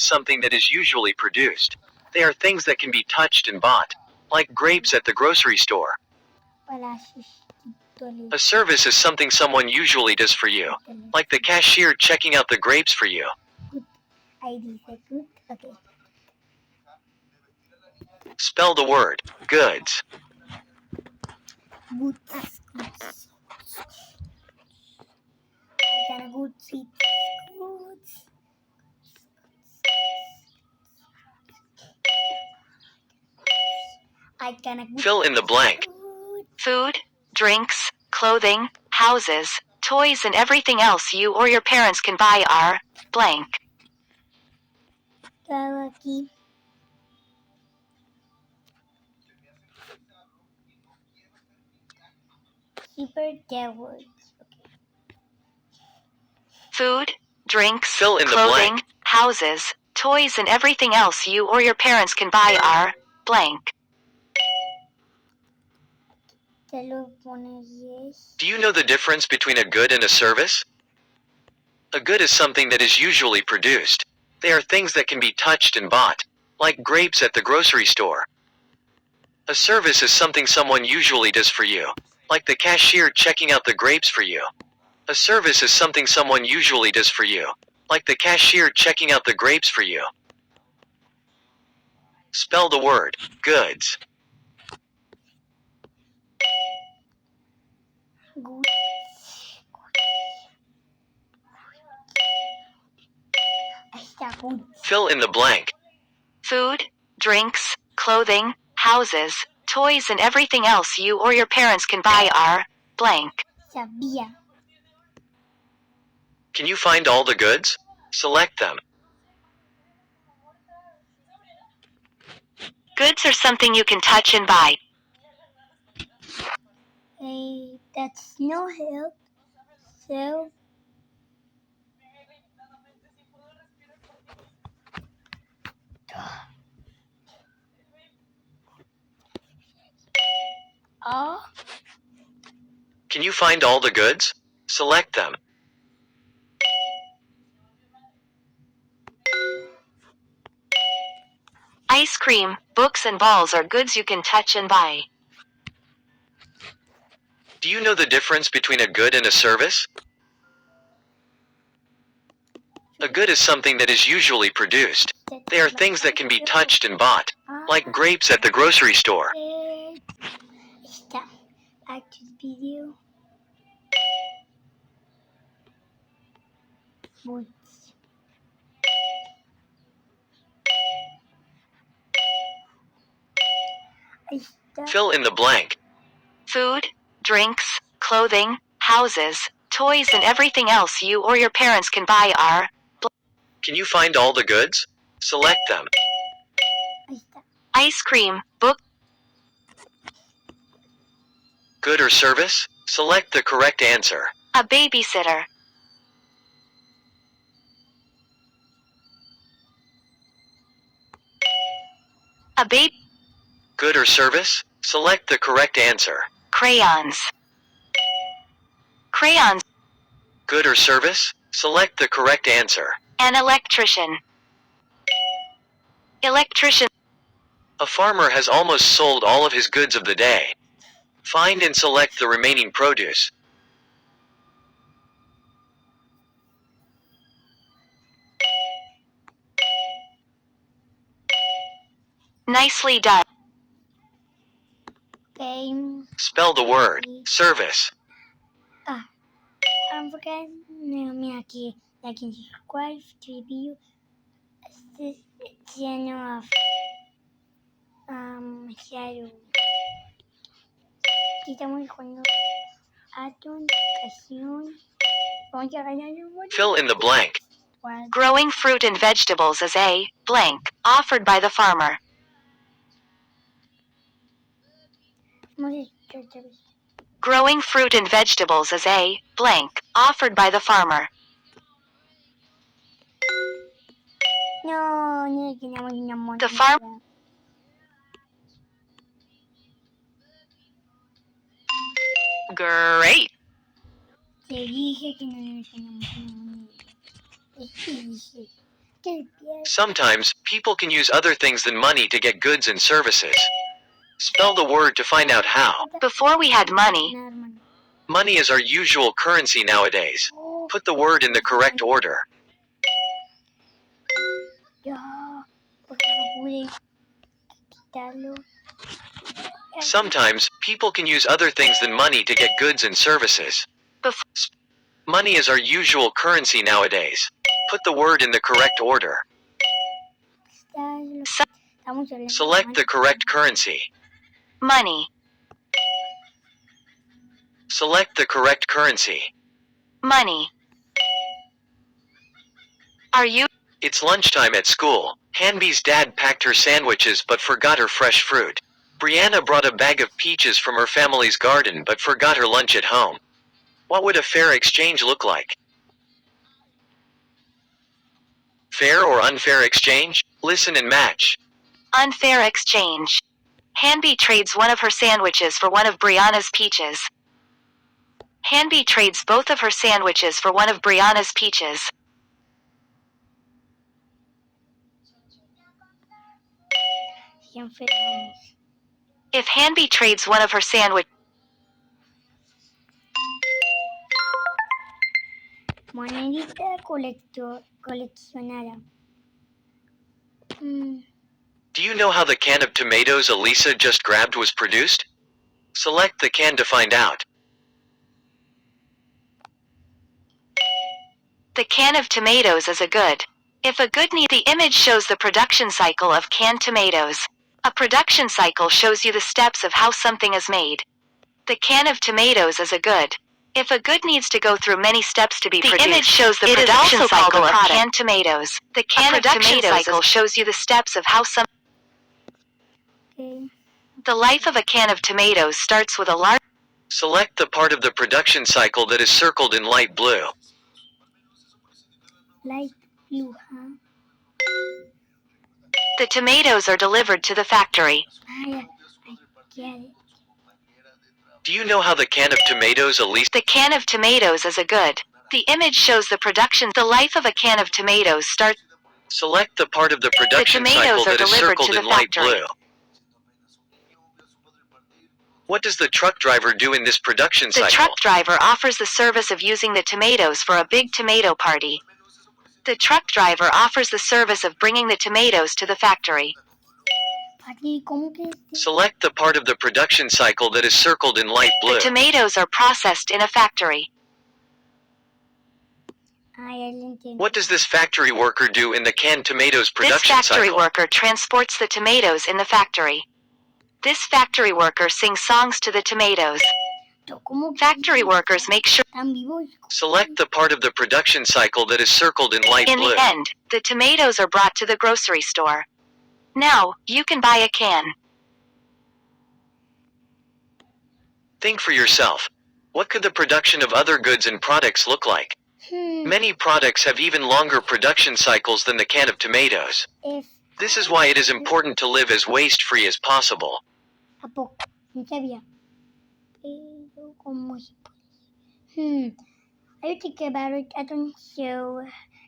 something that is usually produced. They are things that can be touched and bought, like grapes at the grocery store. Wala sustituto. A service is something someone usually does for you, like the cashier checking out the grapes for you. Good. I dice good. Okay. Spell the word goods. Goods. Goods. I can good seat. Goods. I can good. Fill in the blank. Goods. Food, drinks, clothing, houses, toys, and everything else you or your parents can buy are blank. Tawag aquí. Super words. Okay. Food, drinks, Fill in the clothing, blank. houses, toys, and everything else you or your parents can buy are blank. Te lo pones yes. Do you know the difference between a good and a service? A good is something that is usually produced. They are things that can be touched and bought, like grapes at the grocery store. A service is something someone usually does for you, like the cashier checking out the grapes for you. A service is something someone usually does for you, like the cashier checking out the grapes for you. Spell the word goods. Goods. Ahí está, goods. Fill in the blank. Food, drinks, clothing, houses, toys, and everything else you or your parents can buy are blank. Sabía. Can you find all the goods? Select them. Goods are something you can touch and buy. Hey, that's no help. So, oh, Can you find all the goods? Select them. Ice cream, books, and balls are goods you can touch and buy. Do you know the difference between a good and a service? A good is something that is usually produced. They are things that can be touched and bought, like grapes at the grocery store. está. Active video. Goods. Ahí está. Fill in the blank. Food, drinks, clothing, houses, toys, and everything else you or your parents can buy are Can you find all the goods? Select them. Ahí está. ice cream, book, Good or service? Select the correct answer. a babysitter. A baby. Good or service? Select the correct answer. Crayons. Crayons. Good or service? Select the correct answer. An electrician. Electrician. A farmer has almost sold all of his goods of the day. Find and select the remaining produce. Nicely done. Okay. Spell the word service. Forget. Mira aquí. Like and subscribe to review. This channel of shadow. Aquí estamos jugando Anton, canción. Vamos a ganar un buen. Fill in the blank. Growing fruit and vegetables is a blank offered by the farmer. Growing fruit and vegetables is a blank offered by the farmer. No, no tenemos una moneda. The farm. Great. Te dije que no tenemos una moneda. Te dije. que pierde. Sometimes, people can use other things than money to get goods and services. Spell the word to find out how. Before we had money, Nada, hermano. Money is our usual currency nowadays. Oh, Put the word in the correct order. ya, porque no pude quitarlo. Sometimes, people can use other things than money to get goods and services. Bef- Money is our usual currency nowadays. Put the word in the correct order. Estamos hablando Select the correct currency. money, Select the correct currency. money. Are you? It's lunchtime at school. Hanby's dad packed her sandwiches but forgot her fresh fruit. Brianna brought a bag of peaches from her family's garden but forgot her lunch at home. What would a fair exchange look like? Fair or unfair exchange? Listen and match. Unfair exchange. Hanby trades one of her sandwiches for one of Brianna's peaches. Hanby trades both of her sandwiches for one of Brianna's peaches. siempre vamos. If Hanby trades one of her sandwich, Monedita coleccionada. Do you know how the can of tomatoes Elisa just grabbed was produced? Select the can to find out. the can of tomatoes is a good. If a good need, the image shows the production cycle of canned tomatoes. A production cycle shows you the steps of how something is made. The can of tomatoes is a good. If a good needs to go through many steps to be produced, the image shows the production cycle of canned tomatoes. The can of tomatoes cycle shows you the steps of how some. Okay. The life of a can of tomatoes starts with a large. Select the part of the production cycle that is circled in light blue. Light blue, huh? The tomatoes are delivered to the factory. I get it. Do you know how the can of tomatoes Elisa? The can of tomatoes is a good. The image shows the production. The life of a can of tomatoes starts. Select the part of the production cycle tomatoes are that is delivered circled to the in light factory. blue. What does the truck driver do in this production The cycle? truck driver offers the service of using the tomatoes for a big tomato party. The truck driver offers the service of bringing the tomatoes to the factory. Papi, ¿cómo que Select the part of the production cycle that is circled in light blue. The tomatoes are processed in a factory. Ah, ya lo entiendo. What does this factory worker do in the canned tomatoes This production factory cycle? worker transports the tomatoes in the factory. This factory worker sings songs to the tomatoes. ¿Cómo que Factory workers make sure. están vivos? Select the part of the production cycle that is circled in light In blue. the end, the tomatoes are brought to the grocery store. Now, you can buy a can. Think for yourself. What could the production of other goods and products look like? Many products have even longer production cycles than the can of tomatoes. Es This is why it is important to live as waste-free as possible. ¿A poco? No sabía. Pero, ¿cómo se puede? I think about it. I don't so.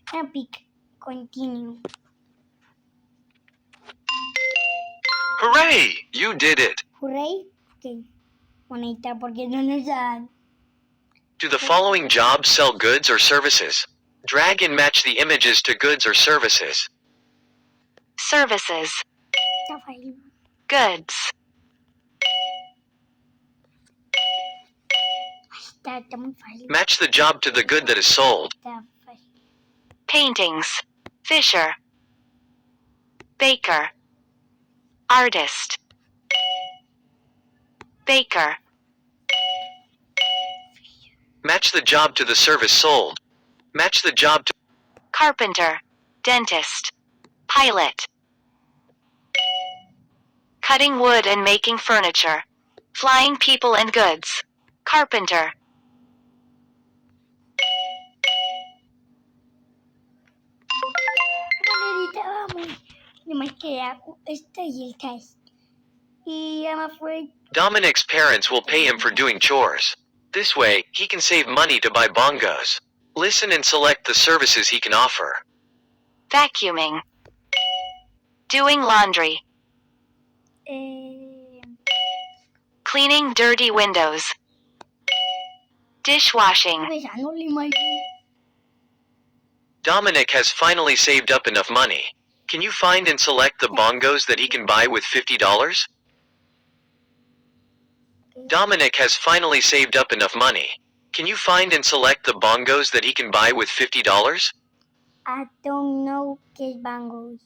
Can pick. Continue. Hooray! You did it! Hooray. Okay. Monedita, porque no nos dan. Do the following jobs sell goods or services? Drag and match the images to goods or services. Services. Está fácil. Goods. Está muy fácil. Match the job to the good that is sold. Está fácil. Paintings. Fisher. Baker. Artist. Baker. Match the job to the service sold. Match the job to Carpenter. Dentist. Pilot. Cutting wood and making furniture. Flying people and goods. Carpenter. Monedita, vamos. Nomás queda esta y el test. Y I'm afraid. Dominic's parents will pay him for doing chores. This way, he can save money to buy bongos. Listen and select the services he can offer. Vacuuming. Doing laundry. Cleaning dirty windows. Dishwashing. Besándole, Mikey. Dominic has finally saved up enough money. Can you find and select the bongos that he can buy with $50? Dominic has finally saved up enough money. Can you find and select the bongos that he can buy with $50? I don't know qué es bangos.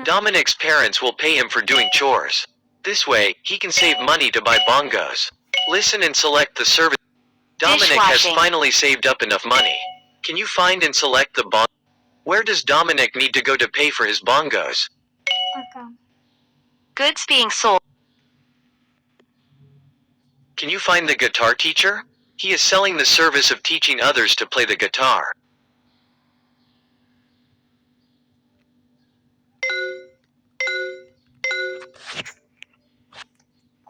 Dominic's parents will pay him for doing chores. This way, he can save money to buy bongos. Listen and select the service. Dominic has Dishwashing. finally saved up enough money. Can you find and select the bong? Where does Dominic need to go to pay for his bongos? Acá. Goods being sold. Can you find the guitar teacher? He is selling the service of teaching others to play the guitar.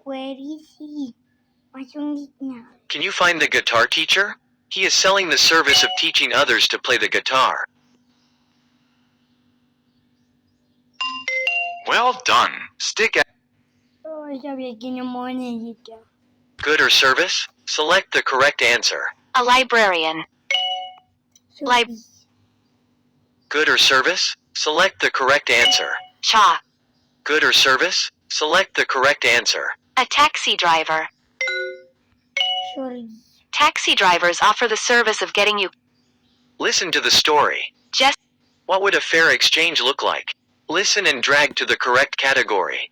Where is he? Masungitna. Can you find the guitar teacher? He is selling the service of teaching others to play the guitar. Well done. Stick at Oh, sabía que no me necesita. Good or service? Select the correct answer. A librarian. Lib- Service. Good or service? Select the correct answer. Cha. Good or service? Select the correct answer. A taxi driver. Service. Taxi drivers offer the service of getting you. Listen to the story. Jess. What would a fair exchange look like? Listen and drag to the correct category.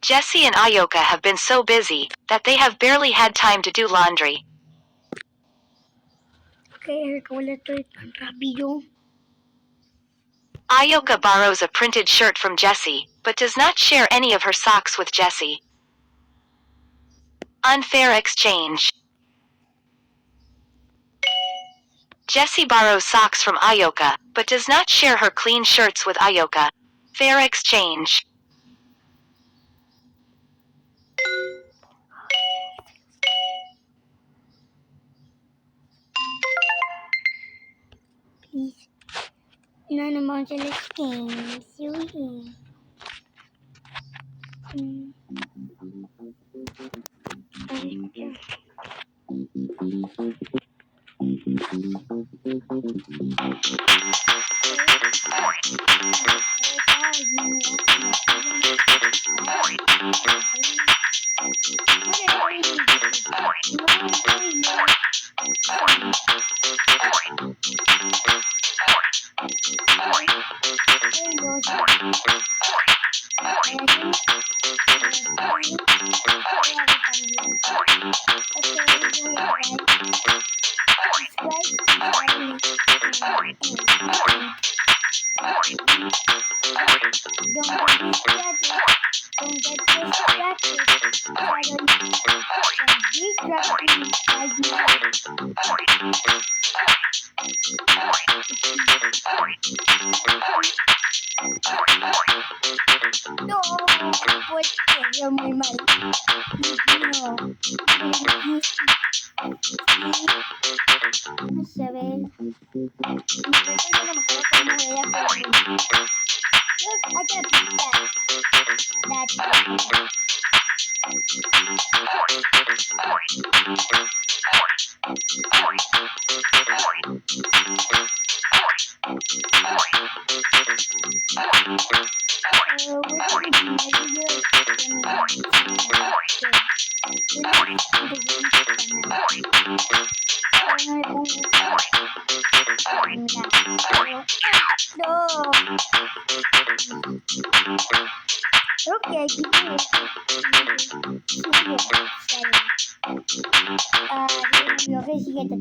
Jesse and Ayoka have been so busy that they have barely had time to do laundry. ¿Qué es que estoy tan rápido? Ayoka borrows a printed shirt from Jesse, but does not share any of her socks with Jesse. Unfair exchange. Jesse borrows socks from Ayoka, but does not share her clean shirts with Ayoka. Fair exchange. Please. No, no vamos a hacer el exchange. Sí. No, pues yo muy mal. No. Vamos a ver. Yo no me acuerdo cómo era, pero I gotta beat that. That's No. Okay, you do it. Lo que siguiente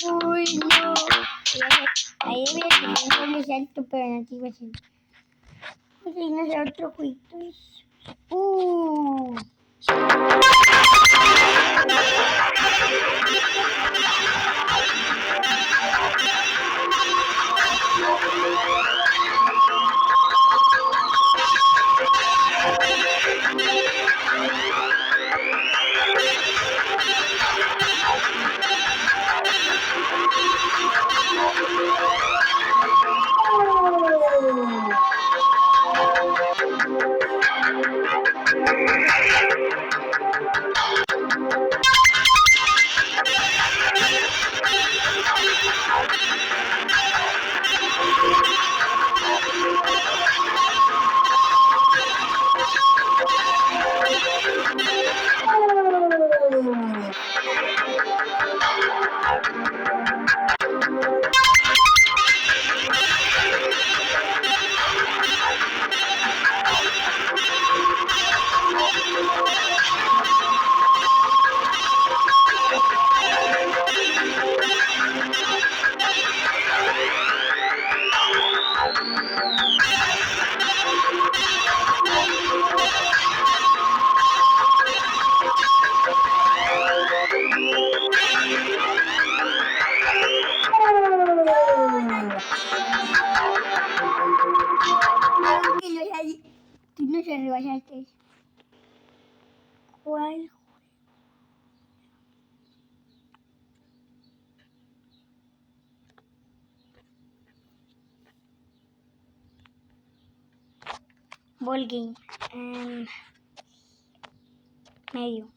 Uy, no. Ahí había que ser un doble salto, pero no te iba a hacer. Vamos a irnos a otro jueguito. Tú no se rebasaste. ¿Cuál? Ball game. Medio.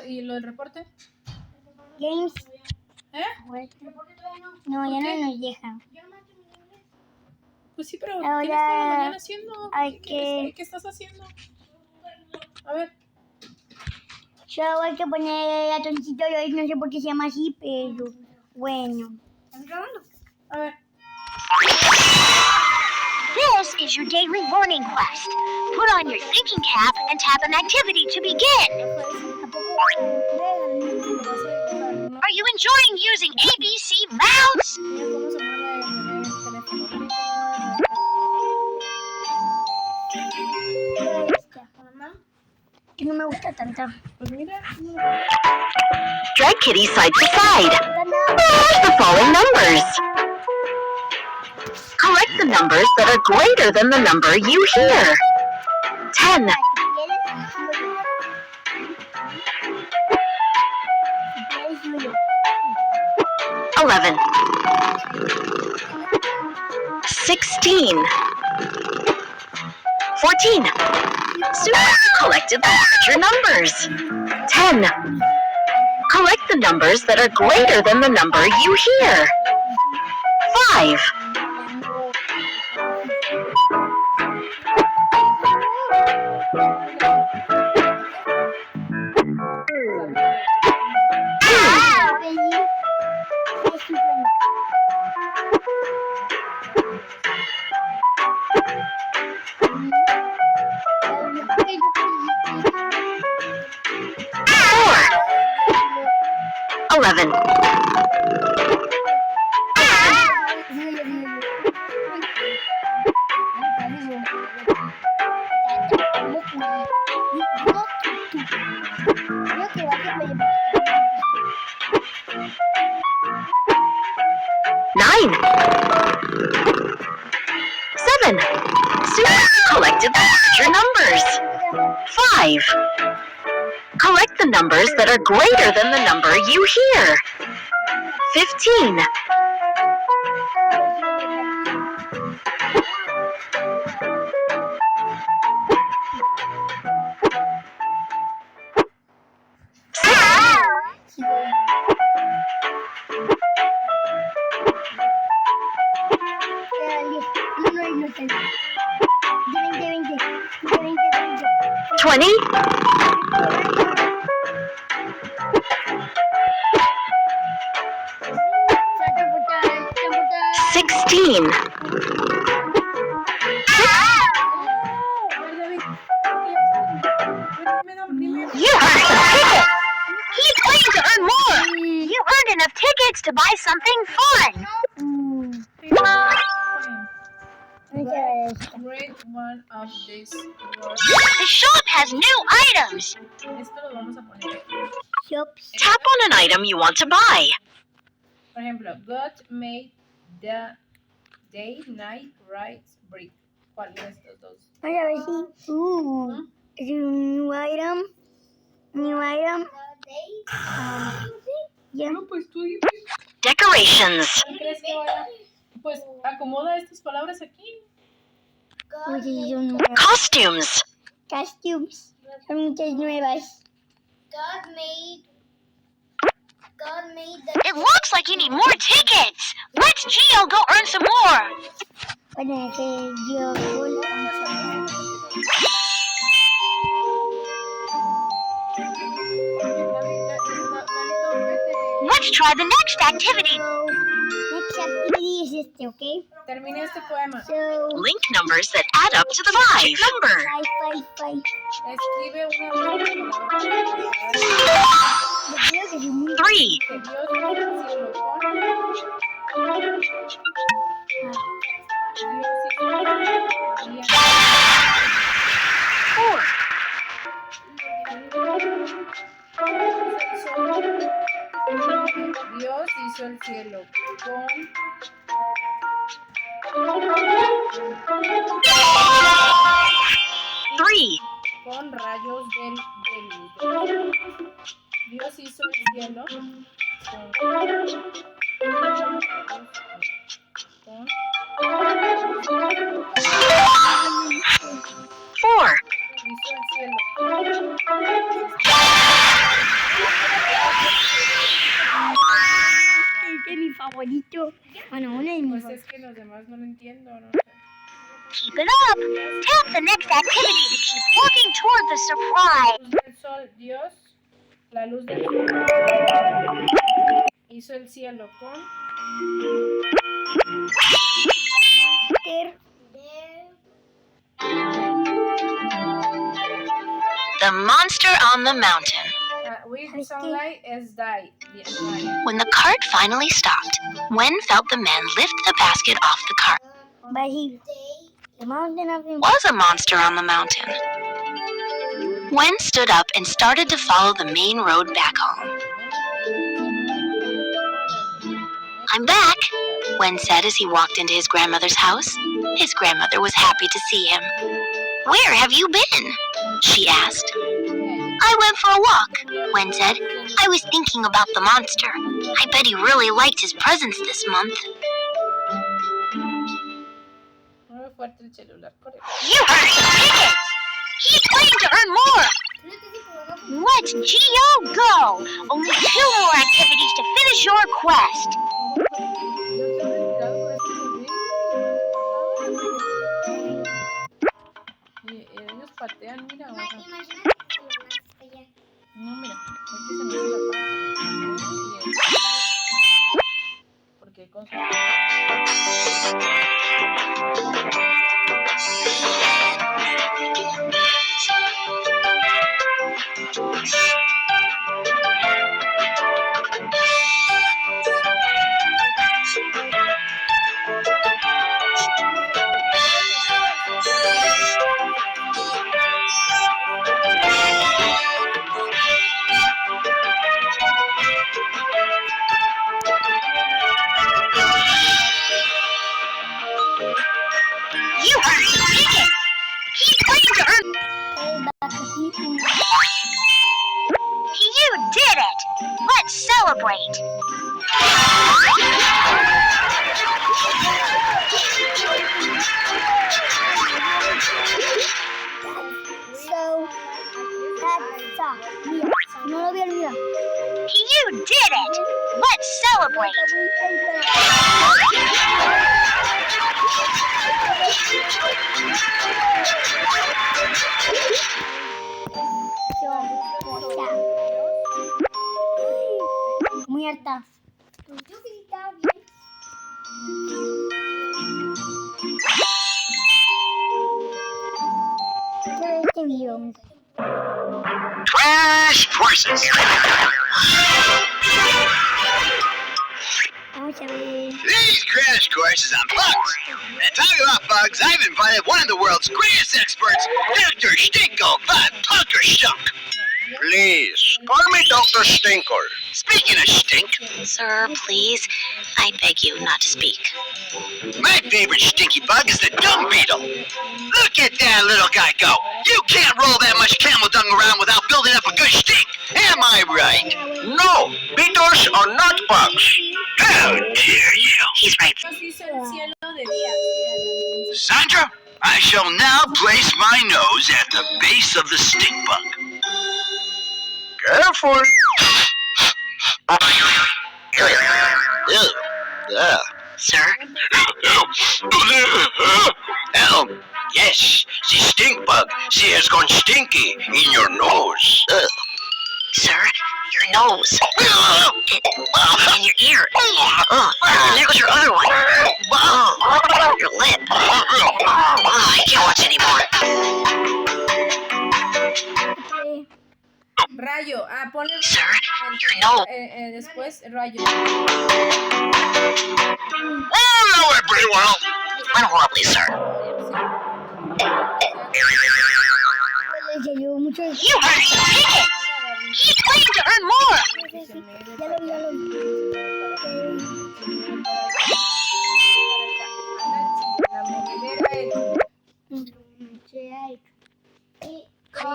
¿Y lo del reporte? Games. ¿Eh? No, ya no nos deja. Pues sí, pero Ahora tienes toda la mañana haciendo. hay ¿Qué estás haciendo? A ver. Solo hay que poner atoncito de hoy, no sé por qué se llama así, pero bueno. ¿Están grabando? A ver. This is your daily morning quest. Put on your thinking cap and tap an activity to begin. Are you enjoying using ABC Mouse? Mira cómo se mueve el teléfono. Que no me gusta tanto. Pues mira. Drag Kitty side to side. Match the following numbers. Collect the numbers that are greater than the number you hear. 10, 11, 16, 14. Soon as you collected the larger numbers. 10. Collect the numbers that are greater than the number you hear. 5. 11. 9. 7. Soon as you collected the larger numbers. 5. Collect the numbers that are greater than the number you hear. 15. 20. 16. You earned some tickets! Keep playing to earn more! You earned enough tickets to buy something fun! Read one of these words. The shop has new items! Esto lo vamos a poner aquí. Shops. Tap on an item you want to buy. Por ejemplo, God made the day, night, rise, brick. ¿Cuál de estos dos? Vamos a ver si. Es un new item. New item. Ya. No, pues tú. Decorations. ¿Qué crees que vaya? Pues acomoda estas palabras aquí. Oye, son nuevas. Costumes. Costumes. Son muchas nuevas. God made the It looks like you need more tickets. Let's Geo go earn some more. Bueno, que yo. Let's try the next activity. Next activity is este, okay? Termina este poema. So. Link numbers that add up to the magic number. 5. Escribe una de las palabras. Yo creo que es muy. 3, Que Dios made el cielo con. Dios hizo el día. 4, Dios hizo el cielo con. 3, Con rayos de luz. Dios hizo el cielo con 4, hizo el cielo. Este es mi favorito. Bueno, uno de mis Pues favoritos. es que los demás no lo entiendo, ¿no? keep it up. Tap the next activity to keep working toward the surprise. Luz del sol, Dios, la luz del sol. Hizo el cielo con. The monster on the mountain. With sunlight is die. When the cart finally stopped, Wen felt the man lift the basket off the cart. But he, the mountain of him. Was a monster on the mountain. Wen stood up and started to follow the main road back home. I'm back, Wen said as he walked into his grandmother's house. His grandmother was happy to see him. Where have you been? She asked. I went for a walk, Wen said. I was thinking about the monster. I bet he really liked his presents this month. Muy fuerte el celular, correcto. You heard tickets! He's playing to earn more! Let's Geo go! Only 2 more activities to finish your quest. Yo estoy desesperado por eso y ellos patean, mira. Imagínate que lo lanzas allá. No, mira, es que se mueve la panza. Porque con su... You heard tickets! He's playing to earn... You did it! Let's celebrate! So, that's all. Mira, no lo había olvidado. You did it! Let's celebrate! Muy harta. Pues yo que estaba bien. Este video. Crash courses! Vamos a ver. These crash courses on bugs. And talking about bugs, I've invited one of the world's greatest experts, Dr. Stinko von Punkerstunk. Please, call me Dr. Stinker. Speaking of stink, Sir, please, I beg you not to speak. my favorite stinky bug is the dung beetle. Look at that little guy go. You can't roll that much camel dung around without building up a good stink. Am I right? No, beetles are not bugs. How dare you? He's right. Nos hizo el cielo de día. Sandra, I shall now place my nose at the base of the stink bug. Careful. Sir, Yes, the stink bug. She has gone stinky in your nose. sir, your nose. And your ear. And there goes your other one. Your lip. I can't watch anymore. Rayo, ponle... Sir, your nose. Después, rayo. Hello, everyone. Went horribly, sir. Se llevó mucho. You heard tickets! He's playing to earn more! Ya lo La monedera es...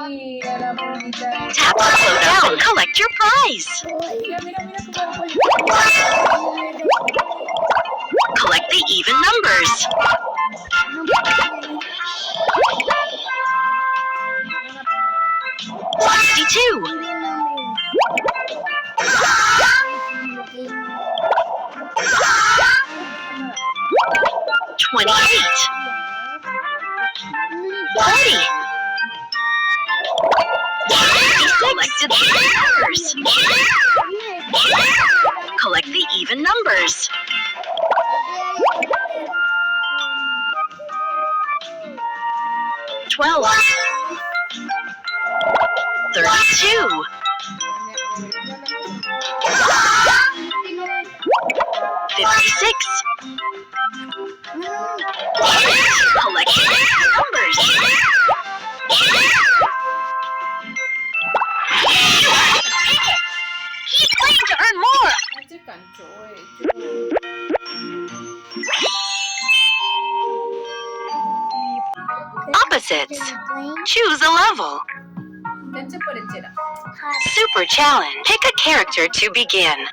Mira la bonita. Tap to slow down. Collect your prize. Mira cómo... Collect the even numbers. 62. 28. 30. Collected the numbers. Collect the even numbers. 12. 32. 56. Collect the numbers. playing to earn more. Ay, se canchó, Opposites. Choose a level. Dense por echera. Super challenge. Pick a character to begin.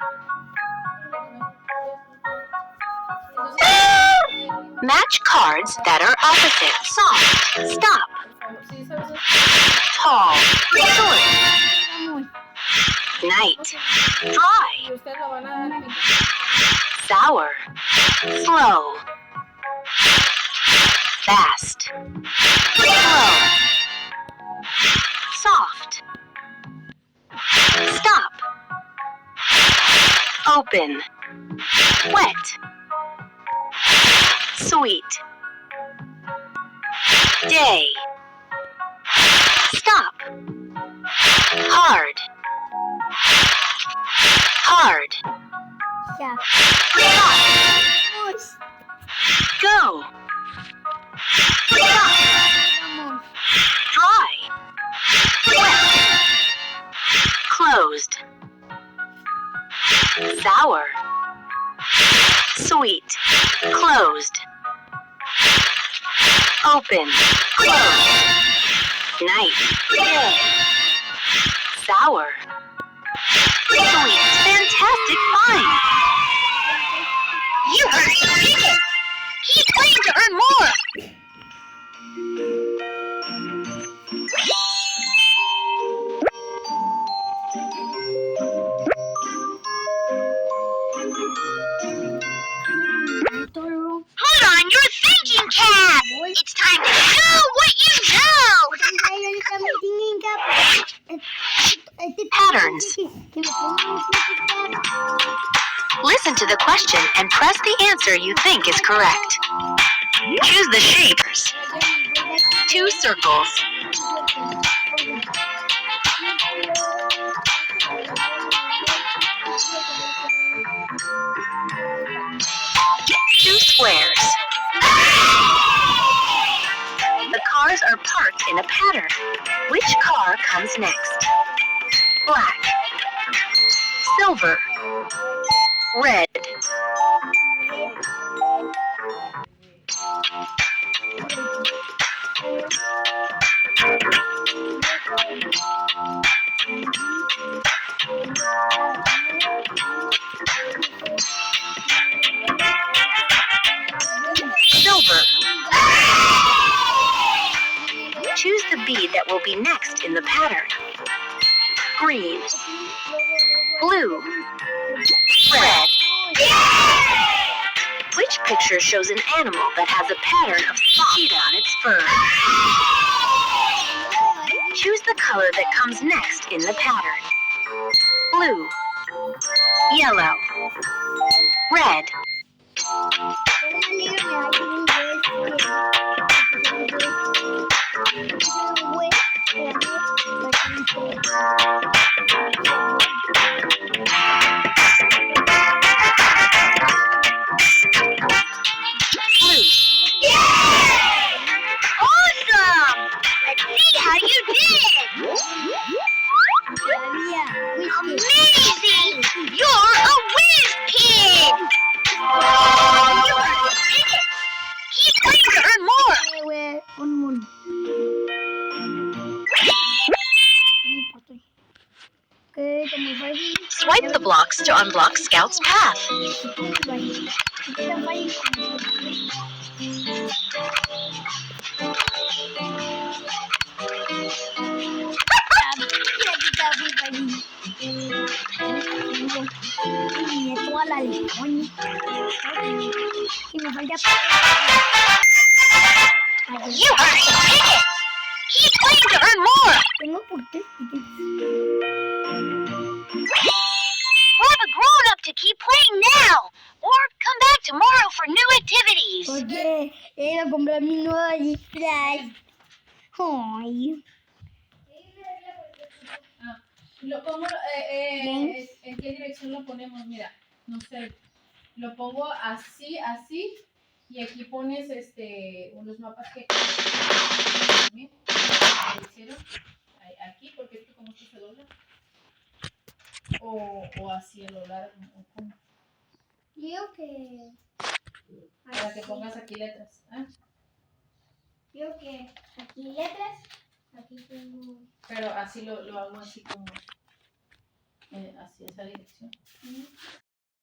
Match cards that are opposite. Soft. Stop. Sí, ¿sabes? Tall. Short. Night. Dry. Y ustedes lo van a dar. Sour. Slow. Fast. Slow. Soft. Stop. Open. Wet. Sweet. Day. Stop. Hard. Hard. Stop. Stop. Go. Stop. Dry. Wet. Closed. Sour. Sweet. Closed. Open. Closed. Night. Day. Sour. Sweet. Fantastic find. You heard it. Keep playing to earn more. Put on your thinking cap. It's time to show what you know. Patterns. Listen to the question and press the answer you think is correct. Choose the shapes. 2 circles. Two squares. The cars are parked in a pattern. Which car comes next? Black. Silver. Red. Silver. Choose the bead that will be next in the pattern. Green. Blue. Red. Which picture shows an animal that has a pattern of cheetah on its fur? Choose the color that comes next in the pattern. Blue. Yellow. Red. Blue. Awesome. Let's see how you did. Amazing. You're a whiz kid. You heard the ticket. Keep playing to earn more. Swipe the blocks to unblock Scout's path. You heard the ticket. Keep playing to earn more. Grab a grown-up to keep playing now, or come back tomorrow for new activities. Porque ella compró mi nuevo disfraz. Ay. Lo pongo, ¿en qué dirección lo ponemos? Mira, no sé, lo pongo así, así, y aquí pones unos mapas que hicieron, aquí, porque esto como que se dobla. o así a lo largo. ¿O cómo? Yo que... Para que pongas aquí letras. ¿Eh? Yo que aquí letras, aquí tengo... Pero así lo hago así como... así esa dirección.